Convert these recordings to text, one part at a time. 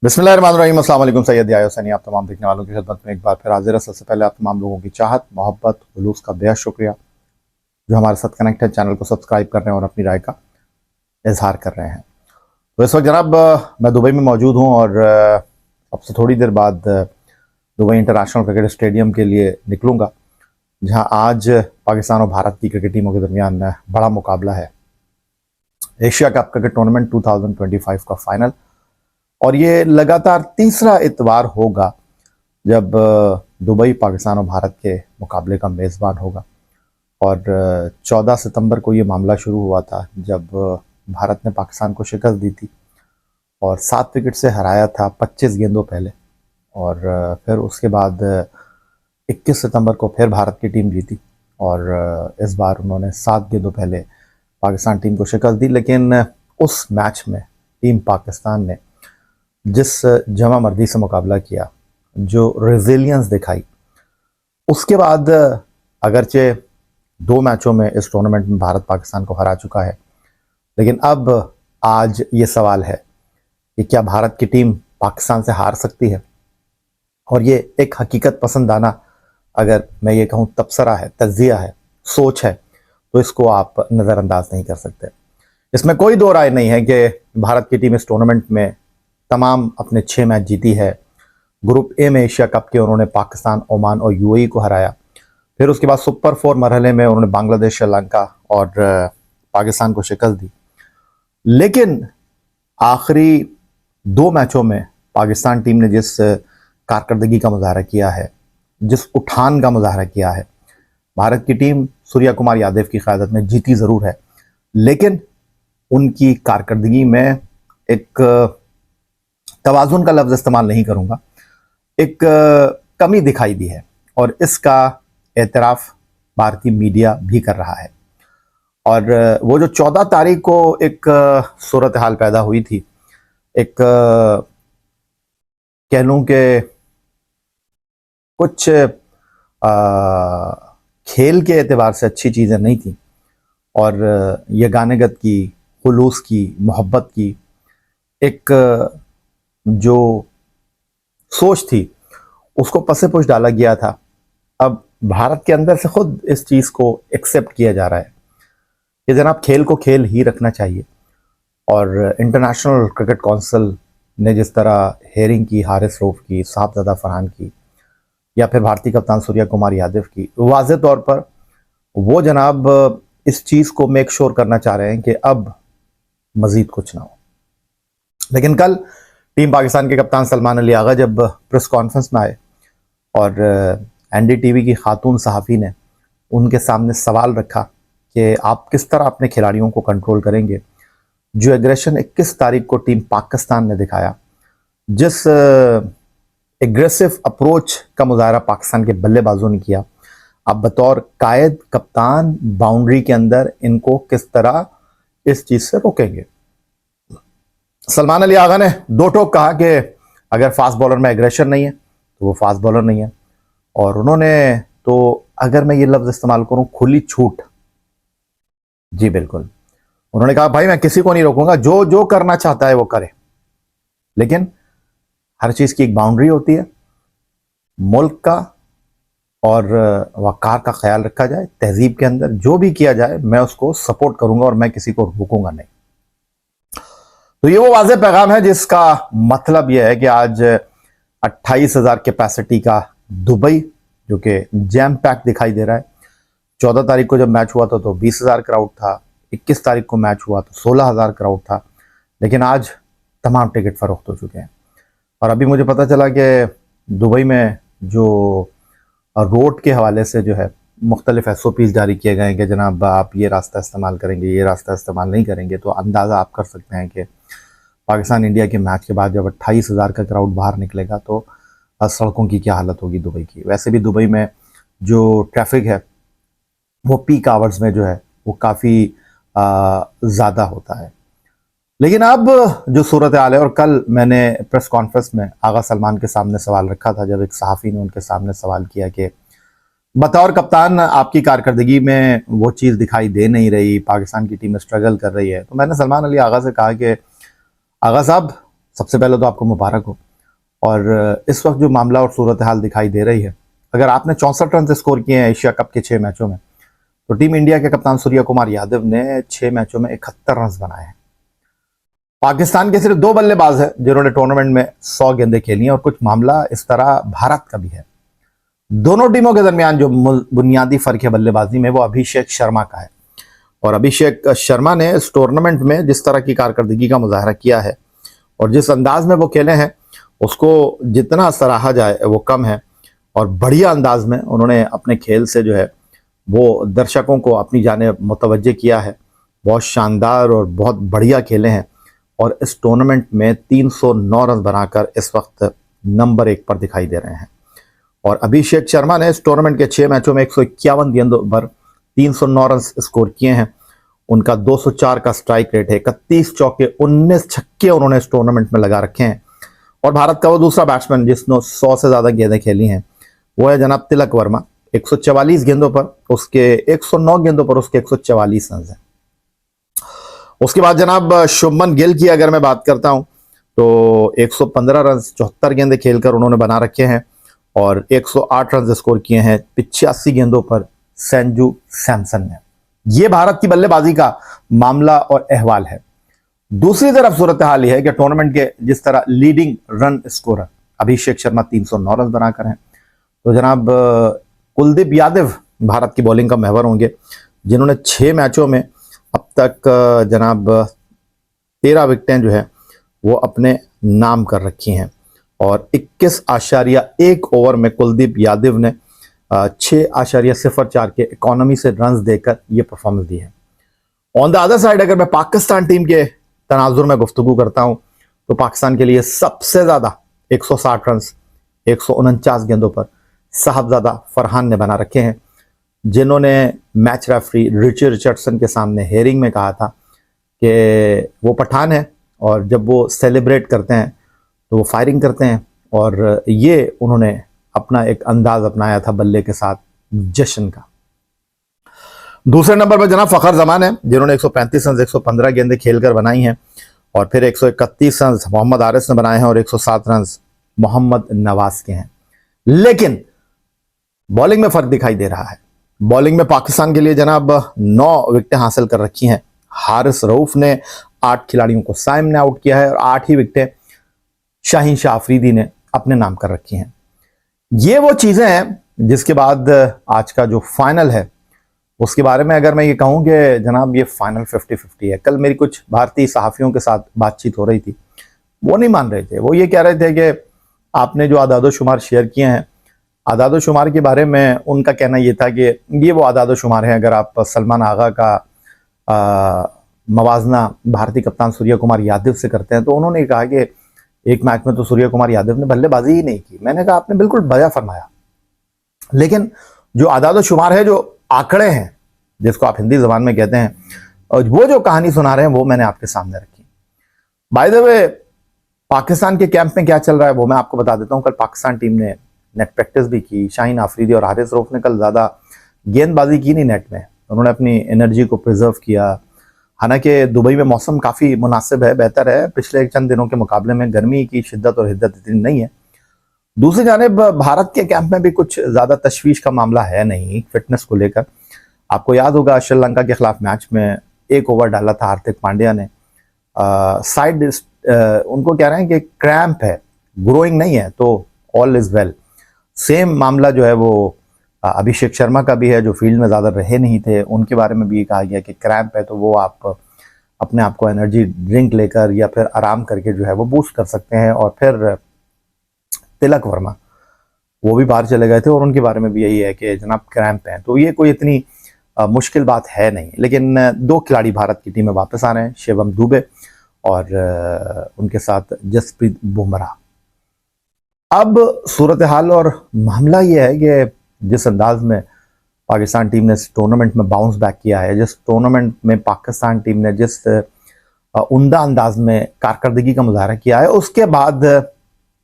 बिस्मिल्लाहिर्रहमानिर्रहीम। अस्सलाम वालेकुम। सैयद याहिया हुसैनी आप तमाम देखने वालों की खिदमत में एक बार फिर हाजिर है। सबसे पहले आप तमाम लोगों की चाहत, मोहब्बत, खुलूस का बेहद शुक्रिया जो हमारे साथ कनेक्ट है, चैनल को सब्सक्राइब कर रहे हैं और अपनी राय का इजहार कर रहे हैं। तो इस वक्त जनाब मैं दुबई में मौजूद हूँ और अब से थोड़ी देर बाद दुबई इंटरनेशनल क्रिकेट स्टेडियम के लिए निकलूँगा, जहाँ आज पाकिस्तान और भारत की क्रिकेट टीमों के दरमियान बड़ा मुकाबला है। एशिया कप क्रिकेट टूर्नामेंट 2025 का फाइनल, और ये लगातार तीसरा इतवार होगा जब दुबई पाकिस्तान और भारत के मुकाबले का मेज़बान होगा। और 14 सितंबर को ये मामला शुरू हुआ था जब भारत ने पाकिस्तान को शिकस्त दी थी और 7 विकेट से हराया था 25 गेंदों पहले। और फिर उसके बाद 21 सितंबर को फिर भारत की टीम जीती और इस बार उन्होंने 7 गेंदों पहले पाकिस्तान टीम को शिकस्त दी। लेकिन उस मैच में टीम पाकिस्तान ने जिस जमा मर्दी से मुकाबला किया, जो रेजिलियंस दिखाई, उसके बाद अगरचे 2 मैचों में इस टूर्नामेंट में भारत पाकिस्तान को हरा चुका है, लेकिन अब आज ये सवाल है कि क्या भारत की टीम पाकिस्तान से हार सकती है। और ये एक हकीकत पसंदाना, अगर मैं ये कहूँ तबसरा है, तज्जिया है, सोच है, तो इसको आप नज़रअंदाज नहीं कर सकते। इसमें कोई दो राय नहीं है कि भारत की टीम इस टूर्नामेंट में तमाम अपने 6 मैच जीती है। ग्रुप ए में एशिया कप के उन्होंने पाकिस्तान, ओमान और यूएई को हराया। फिर उसके बाद सुपर 4 मरहले में उन्होंने बांग्लादेश, श्रीलंका और पाकिस्तान को शिकस्त दी। लेकिन आखिरी 2 मैचों में पाकिस्तान टीम ने जिस कारकर्दगी का मुजाहरा किया है, जिस उठान का मुजाहरा किया है, भारत की टीम सूर्या कुमार यादव की क़यादत में जीती ज़रूर है, लेकिन उनकी कारकर्दगी में एक तवाज़ुन का लफ्ज़ इस्तेमाल नहीं करूँगा, एक कमी दिखाई दी है और इसका एतराफ़ भारतीय मीडिया भी कर रहा है। और वो जो 14 तारीख को एक सूरत हाल पैदा हुई थी, एक कह लूँ कि कुछ खेल के एतबार से अच्छी चीज़ें नहीं थी और ये गानेगत की, खुलूस की, मोहब्बत की एक जो सोच थी उसको पसे पुश डाला गया था। अब भारत के अंदर से खुद इस चीज़ को एक्सेप्ट किया जा रहा है कि जनाब खेल को खेल ही रखना चाहिए। और इंटरनेशनल क्रिकेट काउंसिल ने जिस तरह हेयरिंग की हारिस रऊफ की, साहबजादा फरहान की, या फिर भारतीय कप्तान सूर्या कुमार यादव की, वाज़ेह तौर पर वो जनाब इस चीज़ को मेक श्योर करना चाह रहे हैं कि अब मज़ीद कुछ ना हो। लेकिन कल टीम पाकिस्तान के कप्तान सलमान अली आगा जब प्रेस कॉन्फ्रेंस में आए और एनडीटीवी की खातून सहाफ़ी ने उनके सामने सवाल रखा कि आप किस तरह अपने खिलाड़ियों को कंट्रोल करेंगे, जो एग्रेशन 21 तारीख को टीम पाकिस्तान ने दिखाया, जिस एग्रेसिव अप्रोच का मुजाहरा पाकिस्तान के बल्लेबाजों ने किया, आप बतौर कायद कप्तान बाउंड्री के अंदर इनको किस तरह इस चीज़ से रोकेंगे। सलमान अली आगा ने 2 टोक कहा कि अगर फास्ट बॉलर में एग्रेशन नहीं है तो वो फास्ट बॉलर नहीं है। और उन्होंने तो, अगर मैं ये लफ्ज़ इस्तेमाल करूं, खुली छूट, जी बिल्कुल, उन्होंने कहा भाई मैं किसी को नहीं रोकूंगा, जो जो करना चाहता है वो करे, लेकिन हर चीज़ की एक बाउंड्री होती है, मुल्क का और वक़ार का ख्याल रखा जाए, तहजीब के अंदर जो भी किया जाए मैं उसको सपोर्ट करूंगा और मैं किसी को रोकूंगा नहीं। तो ये वो वाज़ेह पैगाम है जिसका मतलब यह है कि आज 28,000 कैपेसिटी का दुबई, जो कि जैम पैक दिखाई दे रहा है। 14 तारीख को जब मैच हुआ था तो 20,000 क्राउड था, 21 तारीख को मैच हुआ तो 16,000 क्राउड था, लेकिन आज तमाम टिकट फ़रोख्त हो चुके हैं। और अभी मुझे पता चला कि दुबई में जो रोड के हवाले से जो है मुख्तलिफ SOPs जारी किए गए हैं कि जनाब आप ये रास्ता इस्तेमाल करेंगे, ये रास्ता इस्तेमाल नहीं करेंगे। तो अंदाज़ा आप कर सकते हैं कि पाकिस्तान इंडिया के मैच के बाद जब 28,000 का क्राउड बाहर निकलेगा तो सड़कों की क्या हालत होगी दुबई की। वैसे भी दुबई में जो ट्रैफिक है वो पीक आवर्स में जो है वो काफ़ी ज़्यादा होता है। लेकिन अब जो सूरत हाल है, और कल मैंने प्रेस कॉन्फ्रेंस में आगा सलमान के सामने सवाल रखा था जब एक सहाफ़ी ने उनके सामने सवाल किया कि बतौर कप्तान आपकी कारकर्दगी में वो चीज़ दिखाई दे नहीं रही, पाकिस्तान की टीम स्ट्रगल कर रही है। तो मैंने सलमान अली आगा से कहा कि आगा साहब, सबसे पहले तो आपको मुबारक हो। और इस वक्त जो मामला और सूरत हाल दिखाई दे रही है, अगर आपने 64 रन स्कोर किए हैं एशिया कप के 6 मैचों में, तो टीम इंडिया के कप्तान सूर्य कुमार यादव ने 6 मैचों में 71 रन बनाए हैं। पाकिस्तान के सिर्फ 2 बल्लेबाज हैं जिन्होंने टूर्नामेंट में 100 गेंदें खेली हैं, और कुछ मामला इस तरह भारत का भी है। दोनों टीमों के दरमियान जो बुनियादी फर्क है बल्लेबाजी में, वो अभिषेक शर्मा का है। और अभिषेक शर्मा ने इस टूर्नामेंट में जिस तरह की कारकर्दगी का मुजाहरा किया है और जिस अंदाज में वो खेले हैं, उसको जितना सराहा जाए वो कम है। और बढ़िया अंदाज में उन्होंने अपने खेल से जो है वो दर्शकों को अपनी जानिब मुतवज्जे किया है। बहुत शानदार और बहुत बढ़िया खेले हैं, और इस टूर्नामेंट में 309 रन बनाकर इस वक्त नंबर 1 पर दिखाई दे रहे हैं। और अभिषेक शर्मा ने इस टूर्नामेंट के 6 मैचों में 151 गेंदों पर 309 रन स्कोर किए हैं। उनका 204 का स्ट्राइक रेट है, 31 चौके 19 छक्के उन्होंने इस टूर्नामेंट में लगा रखे हैं। और भारत का वो दूसरा बैट्समैन जिसने 100 से ज्यादा गेंदें खेली हैं, वो है जनाब तिलक वर्मा। 144 गेंदों पर उसके 109 गेंदों पर उसके 144 रन हैं। उसके बाद जनाब शुभमन गिल की अगर मैं बात करता हूं, तो 115 रन 74 गेंदें खेलकर उन्होंने बना रखे हैं, और 108 रन स्कोर किए हैं 85 गेंदों पर संजू सैमसन ने। यह भारत की बल्लेबाजी का मामला और अहवाल है। दूसरी तरफ सूरत हाल यह है कि टूर्नामेंट के जिस तरह leading run scorer Abhishek Sharma 309 run बनाकर हैं, तो जनाब कुलदीप यादव भारत की बॉलिंग का महवर होंगे, जिन्होंने 6 मैचों में अब तक जनाब 13 विकेटें जो है वो अपने नाम कर रखी हैं। और 21.1 ओवर में कुलदीप यादव ने 6.04 के इकोनॉमी से रन देकर ये परफॉर्मेंस दी है। ऑन द अदर साइड अगर मैं पाकिस्तान टीम के तनाजुर में गुफ्तगू करता हूं, तो पाकिस्तान के लिए सबसे ज्यादा 160 रन 149 गेंदों पर साहबजादा फरहान ने बना रखे हैं, जिन्होंने मैच रेफरी रिची रिचर्डसन के सामने हेयरिंग में कहा था कि वो पठान है, और जब वो सेलिब्रेट करते हैं तो वो फायरिंग करते हैं। और ये उन्होंने अपना एक अंदाज अपनाया था बल्ले के साथ जश्न का। दूसरे नंबर पर जनाब फखर जमान है, जिन्होंने 135 रन 115 गेंदें खेलकर बनाई हैं, और फिर 131 रन मोहम्मद आरिस ने बनाए हैं, और 107 रन मोहम्मद नवाज के हैं। लेकिन बॉलिंग में फर्क दिखाई दे रहा है। बॉलिंग में पाकिस्तान के लिए जनाब 9 विकेटें हासिल कर रखी हैं। हारिस रऊफ ने 8 खिलाड़ियों को साइम ने आउट किया है, और 8 ही विकेटें शाहीन शाह अफरीदी ने अपने नाम कर रखी हैं। ये वो चीजें हैं जिसके बाद आज का जो फाइनल है उसके बारे में अगर मैं ये कहूं कि जनाब ये फाइनल 50-50 है। कल मेरी कुछ भारतीय सहाफियों के साथ बातचीत हो रही थी, वो नहीं मान रहे थे। वो ये कह रहे थे कि आपने जो आदादो शुमार शेयर किए हैं, आदादो शुमार के बारे में उनका कहना ये था कि ये वो आदादो शुमार हैं, अगर आप सलमान आगा का मवाजना भारतीय कप्तान सूर्य कुमार यादव से करते हैं, तो उन्होंने कहा कि एक मैच में तो सूर्य कुमार यादव ने बल्लेबाजी ही नहीं की। मैंने कहा आपने बिल्कुल बजा फरमाया, लेकिन जो आदादो शुमार है, जो आंकड़े हैं जिसको आप हिंदी जबान में कहते हैं, और वो जो कहानी सुना रहे हैं वो मैंने आपके सामने रखी। बाय द वे, पाकिस्तान के कैंप में क्या चल रहा है वो मैं आपको बता देता हूं। कल पाकिस्तान टीम ने नेट प्रैक्टिस भी की। शाहीन आफरीदी और हारिस रऊफ ने कल ज्यादा गेंदबाजी की नहीं नेट में, उन्होंने अपनी एनर्जी को प्रिजर्व किया। हालांकि दुबई में मौसम काफी मुनासिब है, बेहतर है, पिछले चंद दिनों के मुकाबले में गर्मी की शिद्दत और हिद्दत इतनी नहीं है। दूसरी जानिब भारत के कैंप में भी कुछ ज्यादा तशवीश का मामला है नहीं फिटनेस को लेकर। आपको याद होगा श्रीलंका के खिलाफ मैच में 1 ओवर डाला था हार्दिक पांड्या ने, साइड उनको कह रहे हैं कि क्रैम्प है, ग्रोइंग नहीं है, तो ऑल इज वेल। सेम मामला जो है वो अभिषेक शर्मा का भी है, जो फील्ड में ज़्यादा रहे नहीं थे, उनके बारे में भी कहा गया कि क्रैम्प है, तो वो आप अपने आप को एनर्जी ड्रिंक लेकर या फिर आराम करके जो है वो बूस्ट कर सकते हैं। और फिर तिलक वर्मा वो भी बाहर चले गए थे, और उनके बारे में भी यही है कि जनाब क्रैम्प है, तो ये कोई इतनी मुश्किल बात है नहीं। लेकिन 2 खिलाड़ी भारत की टीम में वापस आ रहे हैं, शिवम दुबे और उनके साथ जसप्रीत बुमराह। अब सूरत हाल और मामला ये है कि जिस अंदाज में पाकिस्तान टीम ने इस टूर्नामेंट में बाउंस बैक किया है, जिस टूर्नामेंट में पाकिस्तान टीम ने जिस उम्दा अंदाज में कारकर्दगी का मुजाहरा किया है, उसके बाद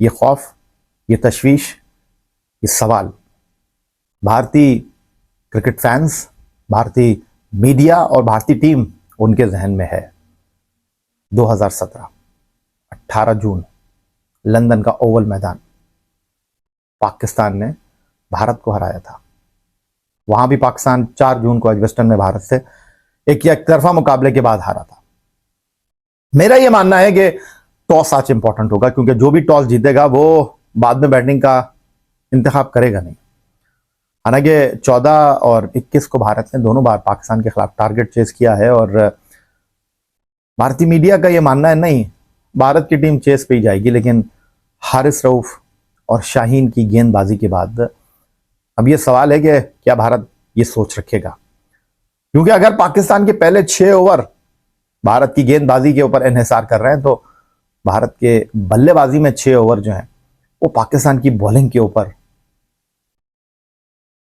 ये खौफ, ये तशवीश, ये सवाल भारतीय क्रिकेट फैंस, भारतीय मीडिया और भारतीय टीम उनके जहन में है। 2017 18 जून लंदन का ओवल मैदान पाकिस्तान ने भारत को हराया था। वहां भी पाकिस्तान 4 जून को एजबेस्टन में भारत से एक तरफा मुकाबले के बाद हारा था। मेरा यह मानना है कि टॉस आज इंपॉर्टेंट होगा, क्योंकि जो भी टॉस जीतेगा वो बाद में बैटिंग का इंतखाब करेगा नहीं। हालांकि 14 और 21 को भारत ने दोनों बार पाकिस्तान के खिलाफ टारगेट चेस किया है और भारतीय मीडिया का यह मानना है नहीं, भारत की टीम चेस पे ही जाएगी, लेकिन हारिस रऊफ और शाहीन की गेंदबाजी के बाद अब यह सवाल है कि क्या भारत ये सोच रखेगा, क्योंकि अगर पाकिस्तान के पहले 6 ओवर भारत की गेंदबाजी के ऊपर इन्हिसार कर रहे हैं तो भारत के बल्लेबाजी में 6 ओवर जो हैं वो पाकिस्तान की बॉलिंग के ऊपर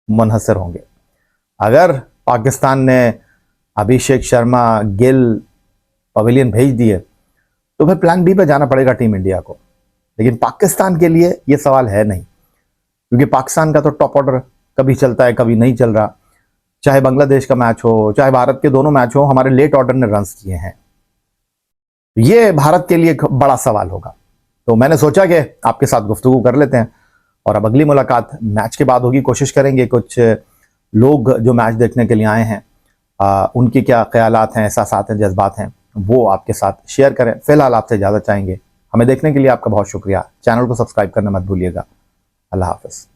मुनहसर होंगे। अगर पाकिस्तान ने अभिषेक शर्मा, गिल पवेलियन भेज दिए तो फिर प्लान बी पे जाना पड़ेगा टीम इंडिया को। लेकिन पाकिस्तान के लिए यह सवाल है नहीं, क्योंकि पाकिस्तान का तो टॉप ऑर्डर कभी चलता है कभी नहीं चल रहा। चाहे बांग्लादेश का मैच हो, चाहे भारत के दोनों मैच हो, हमारे लेट ऑर्डर ने रन्स किए हैं। यह भारत के लिए एक बड़ा सवाल होगा। तो मैंने सोचा कि आपके साथ गुफ्तगू कर लेते हैं और अब अगली मुलाकात मैच के बाद होगी। कोशिश करेंगे कुछ लोग जो मैच देखने के लिए आए हैं उनके क्या ख्यालात हैं, एहसासात हैं, जज्बात हैं, वो आपके साथ शेयर करें। फिलहाल आपसे इजाज़त चाहेंगे। हमें देखने के लिए आपका बहुत शुक्रिया। चैनल को सब्सक्राइब करना मत भूलिएगा। अल्लाह हाफ़िज़।